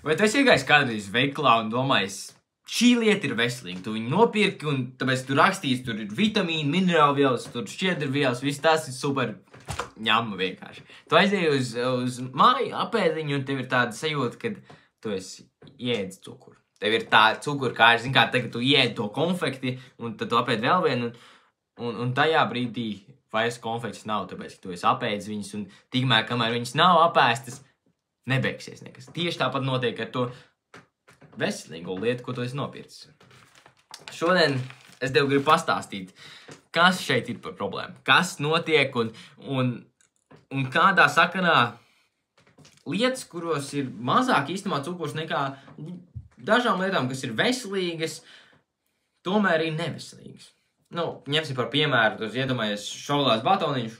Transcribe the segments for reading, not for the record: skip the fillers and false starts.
Vai tu esi iegājis kādreiz veiklā un domājis, šī lieta ir veselīga, tu viņu nopirki un tāpēc tu rakstīsi, tur ir vitamīni, minerālvielas, tur šķiedrvielas, viss tas ir super ņemma vienkārši. Tu aizēji uz māju apēdiņu un tev ir tāda sajūta, ka tu esi iēdis cukuru. Tev ir tā cukuru kārši, zin kā, tagad tu iēdi to konfekti un tad tu apēdi vēl vienu un tajā brīdī vairs konfekts nav, tāpēc, ka tu esi apēdis viņas un tikmēr, kamēr viņas nav apēstas, nebeigsies nekas. Tieši tāpat notiek ar to veselīgo lietu, ko tu esi nopircis. Šodien es tev gribu pastāstīt, kas šeit ir par problēmu, kas notiek un kādā sakarā lietas, kuros ir mazāk īstenībā cukurs nekā dažām lietām, kas ir veselīgas, tomēr ir neveselīgas. Ņemsim par piemēru, tu iedomājies šokolādes batoniņš.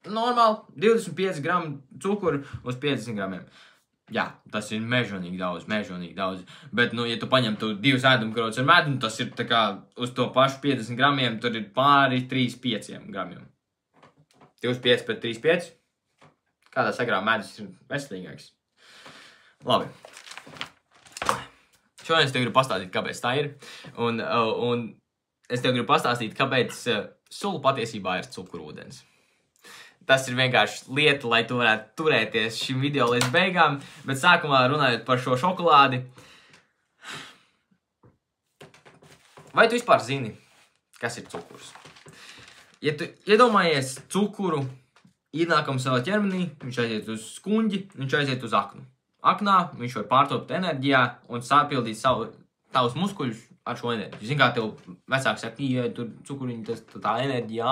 Normāli, 25 gramu cukuru uz 50 gramiem. Jā, tas ir mežonīgi daudz. Bet, ja tu paņem tu 2 ēdumkarotes ar medu, tas ir tā kā uz to pašu 50 gramiem, tur ir pāri 3,5 gramiem. 25 pret 3,5? Kādā sakarā medus ir veselīgāks? Labi. Šodien es tev gribu pastāstīt, kāpēc tā ir. Un es tev gribu pastāstīt, kāpēc sula patiesībā ir cukurūdens. Tas ir vienkārši lieta, lai tu varētu turēties šim video līdz beigām, bet sākumā runājot par šo šokolādi. Vai tu vispār zini, kas ir cukurs? Ja tu iedomājies cukuru ienākam savā ķermenī, viņš aiziet uz skuņģi, viņš aiziet uz aknu. Aknā viņš var pārtopt enerģijā un sāpildīt tavus muskuļus ar šo enerģiju. Zin kā tev vecāki saka, ja tur cukuriņi, tā enerģija,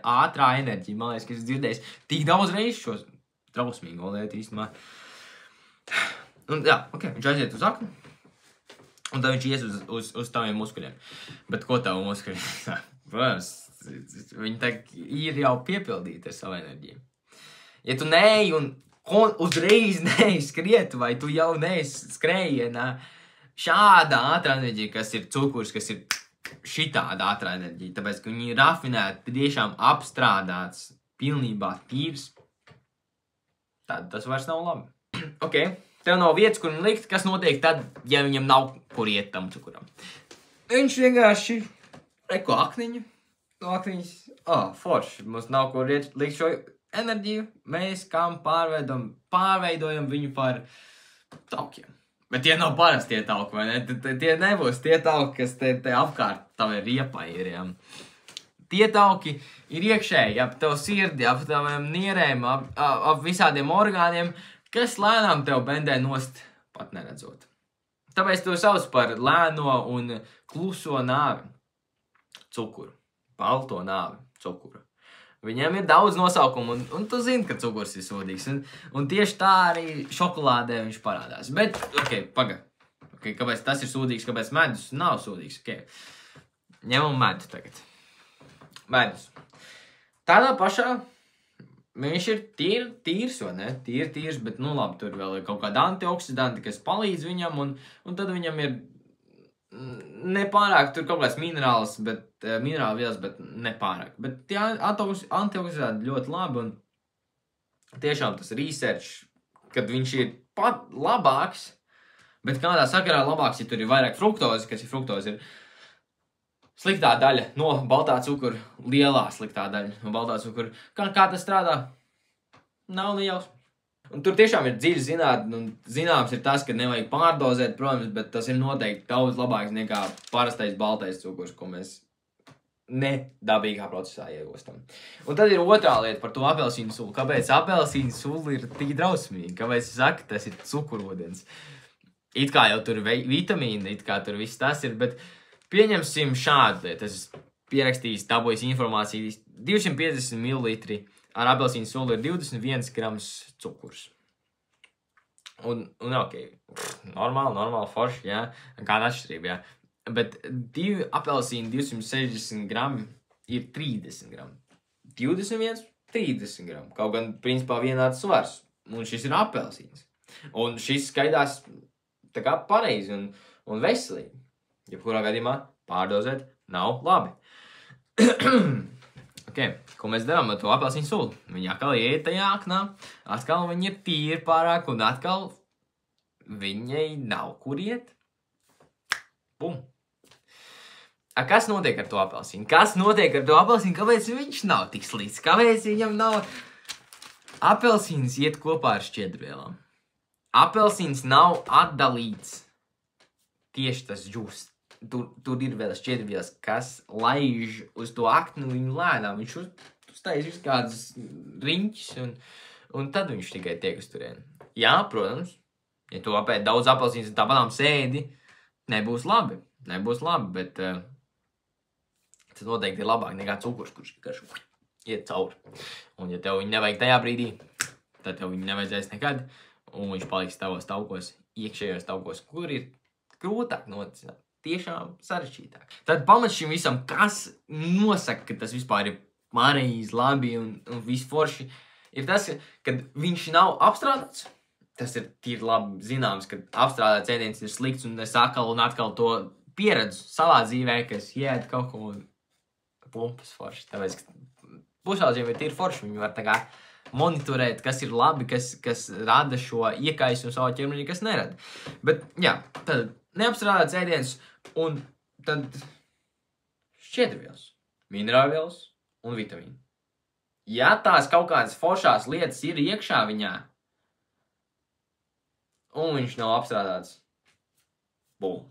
ātrā enerģija, man liekas, ka es dzirdējis tik daudz reizi šos trausmīgo lietu īstenībā. Un jā, viņš aiziet uz aknu, un tad viņš ies uz taviem muskuļiem. Bet ko tavu muskuļi? Protams, viņi tā ir jau piepildīti ar savu enerģiju. Ja tu neej un uzreiz neej skriet, vai tu jau neej skrējienā, šāda ātrā enerģija, kas ir cukurs, kas ir šitāda ātrā enerģija, tāpēc, ka viņi ir rafinēti, tiešām apstrādāts, pilnībā tīrs, tad tas vairs nav labi. Tev nav vietas, kur viņam likt, kas notiek tad, ja viņam nav kur iet tam cukuram. Viņš vienkārši reko akniņu, no akniņas, forši, mums nav kur likt šo enerģiju, mēs kam pārveidojam viņu par taukiem. Bet tie nav parastie tauki, vai ne? Tie nebūs tie tauki, kas te apkārt tavai riepai ir, jā. Tie tauki ir iekšēji, ap tavu sirdi, ap taviem nierēm, ap visādiem orgāniem, kas lēnām tev bendē nost pat neredzot. Tāpēc to sauc par lēno un kluso nāvi. Cukuru. Balto nāvi. Cukuru. Viņiem ir daudz nosaukumu, un tu zini, ka cukurs ir sodīgs. Un tieši tā arī šokolādē viņš parādās. Bet, kāpēc tas ir sodīgs, kāpēc medus nav sodīgs? Ņemam medu tagad. Medus. Tādā pašā viņš ir tīrs, vai ne? Tīrs, bet, labi, tur vēl ir kaut kādi antioksidanti, kas palīdz viņam, un tad viņam ir nepārāk, tur kaut kāds minerālvielas, bet nepārāk. Bet tie antioksidanti ļoti labi, un tiešām tas research, kad viņš ir pat labāks, bet kādā sakarā labāks, ja tur ir vairāk fruktozi, kas ir fruktozi, ir sliktā daļa no baltā cukura, lielā sliktā daļa no baltā cukura. Kā tas strādā? Nav liels. Un tur tiešām ir dziļi zinātne, un zināms ir tas, ka nevajag pārdozēt, protams, bet tas ir noteikti daudz labāks nekā parastais baltais cukurs, ko mēs nedabīgā procesā iegūstam. Un tad ir otrā lieta par to apelsīnu sulu. Kāpēc apelsīnu sula ir tik drausmīga? Kāpēc es saku, tas ir cukurūdens? It kā jau tur ir vitamīni, it kā tur viss tas ir, bet pieņemsim šādu lietu. Es pierakstījis, dabūjis informāciju, 250 ml ar apelsīnu sulu ir 21 grams cukurs. Un normāli forši, jā. Kāda atšķirība, jā. Bet 2 apelsīni 260 grami ir 30 grami. 21, 30 grami. Kaut gan, principā, vienāds svars. Un šis ir apelsīns. Un šis skaidās tā kā pareizi un veselīgi. Jebkurā gadījumā pārdozēt nav labi. Ko mēs darām ar to apelsīnu sulu? Viņi atkal ieiet tajā aknā, atkal viņi ir tīri pārāk un atkal viņai nav kur iet. Bum. Kas notiek ar to apelsīnu? Kāpēc viņš nav tik slikts? Kāpēc viņam nav... Apelsīns iet kopā ar šķiedrvielām. Apelsīns nav atdalīts. Tieši tas džūs. Tur ir vēl šķiedrvielas, kas laiž uz to aknu viņu lēnām. Viņš uztais visu kādas riņķis un tad viņš tikai tiek uz turieni. Jā, protams, ja tu apēd daudz apelsīnas un tāpatām sēdi, nebūs labi, bet tas noteikti ir labāk nekā cukurs, kurš iet cauri. Un ja tev viņu nevajag tajā brīdī, tad tev viņu nevajadzēs nekad, un viņš paliks tavos taukos, iekšējos taukos, kur ir grūtāk noticināt. Tiešām sarežģītāk. Tad pamats šim visam, kas nosaka, ka tas vispār ir pareizi, labi un viss forši, ir tas, ka viņš nav apstrādāts. Tas ir tīri labi zināms, ka apstrādāts ēdiens ir slikts, un es atkal to pieredzu savā dzīvē, ka es ēdu kaut ko plumpas forši. Tāpēc, ka pusaudziem ir tīri forši, viņi var tā kā monitorēt, kas ir labi, kas rada šo iekaisumu savā ķermenī, kas nerada. Bet, jā, tad neapstrādāts ēdiens, un tad šķiedrvielas, minerālvielas un vitamīni. Ja tās kaut kādas foršās lietas ir iekšā viņā, un viņš nav apstrādāts, bum.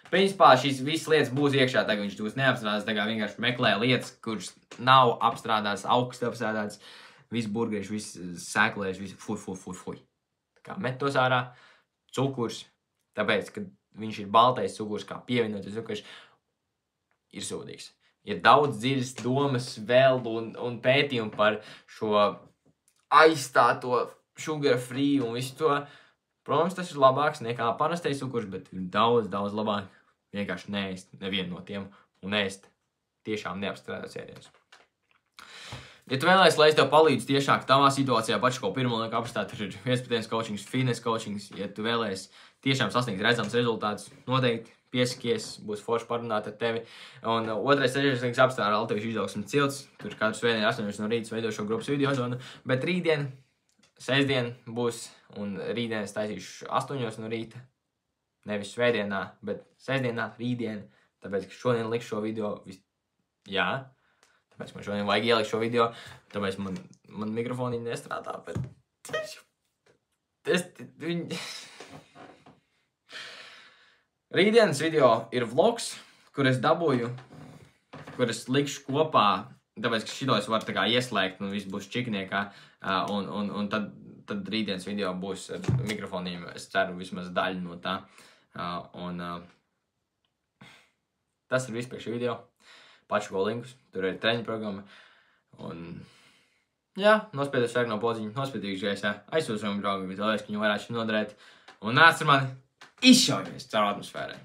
Principā šīs visas lietas būs iekšā, tagad viņš būs neapstrādāts, tagad vienkārši meklē lietas, kuras nav apstrādāts, augsti apstrādāts, viss burgeriši, viss sēklēši, viss fuj. Tā kā met tos ārā, cukurs, tāpēc, ka viņš ir baltais cukurs, kā pievienotais cukurs, ir sūdīgs. Ir daudz dziļas domas vēl un pētījumi par šo aizstāto sugar free un visu to. Protams, tas ir labāks nekā parastais cukurs, bet ir daudz labāk vienkārši neēst nevienu no tiem un ēst tiešām neapstrādāts ēdienus. Ja tu vēlēsi, lai es tev palīdzu tiešāk tavā situācijā, paši ko pirmo lieku apstāt, ir iespējams coachings, fitness coachings, ja tu vēlēsi tiešām sasniegt redzams rezultātus, noteikti piesakies, būs forši parunāt ar tevi. Un otrais ceļš apstāt ar Latviešu izaugsmes cilts, tur katru svētdienu 8 no rīta veido šo grupas video zonu, bet rītdien, sestdien būs, un rītdien es taisīšu 8 no rīta, nevis svētdienā, bet sestdienā, rītdien, tāpēc, ka šodien likšu šo video, jā, tāpēc man šodien vajag ielikt šo video, tāpēc man mikrofoni nestrādā, bet Rītdienas video ir vlogs, kur es dabūju, kur es likšu kopā, tāpēc, ka šito es varu tā kā ieslēgt, un viss būs čikniekā, un tad rītdienas video būs ar mikrofoniem, es ceru vismaz daļu no tā, un tas ir viss pie šī video. Pačuko linkus, tur ir treņa programma, un jā, nospiedies sargno podziņu, nospiedīšu gaisā, aizsūs savam draugam, bet vēlēs, ka viņu varētu noderēt, un nāc ar mani izšaujamies caur atmosfērai.